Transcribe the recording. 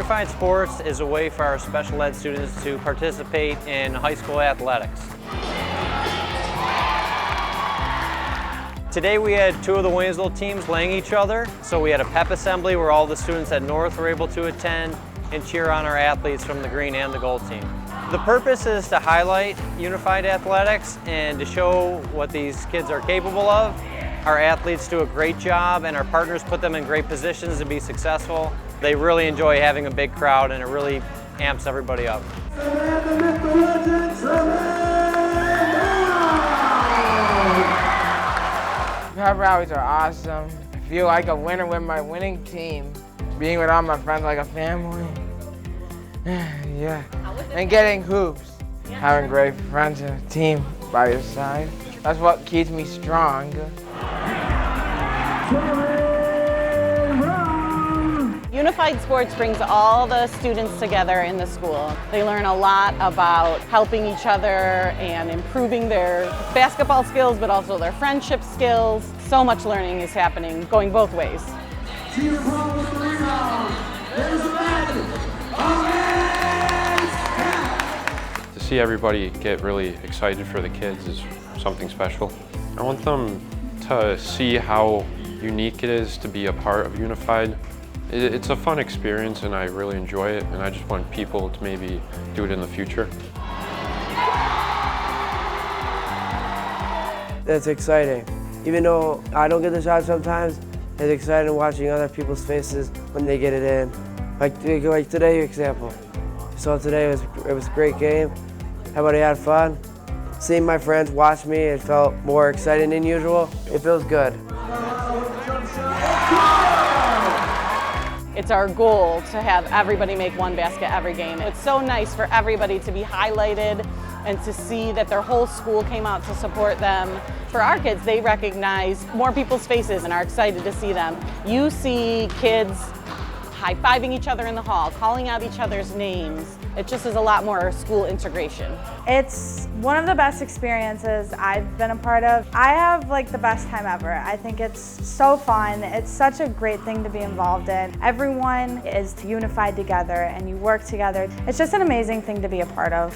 Unified Sports is a way for our special ed students to participate in high school athletics. Today we had two of the Williamsville teams playing each other, so we had a pep assembly where all the students at North were able to attend and cheer on our athletes from the green and the gold team. The purpose is to highlight unified athletics and to show what these kids are capable of. Our athletes do a great job and our partners put them in great positions to be successful. They really enjoy having a big crowd and it really amps everybody up. Pep rallies are awesome. I feel like a winner with my winning team. Being with all my friends like a family. Yeah. And getting hoops. Having great friends and a team by your side. That's what keeps me strong. Unified Sports brings all the students together in the school. They learn a lot about helping each other and improving their basketball skills, but also their friendship skills. So much learning is happening, going both ways. To see everybody get really excited for the kids is something special. I want them to see how unique it is to be a part of Unified. It's a fun experience and I really enjoy it, and I just want people to maybe do it in the future. It's exciting. Even though I don't get the shot sometimes, it's exciting watching other people's faces when they get it in. Like today, example. So today it was a great game. Everybody had fun. Seeing my friends watch me, it felt more exciting than usual. It feels good. It's our goal to have everybody make one basket every game. It's so nice for everybody to be highlighted and to see that their whole school came out to support them. For our kids, they recognize more people's faces and are excited to see them. You see kids high-fiving each other in the hall, calling out each other's names. It just is a lot more school integration. It's one of the best experiences I've been a part of. I have the best time ever. I think it's so fun. It's such a great thing to be involved in. Everyone is unified together and you work together. It's just an amazing thing to be a part of.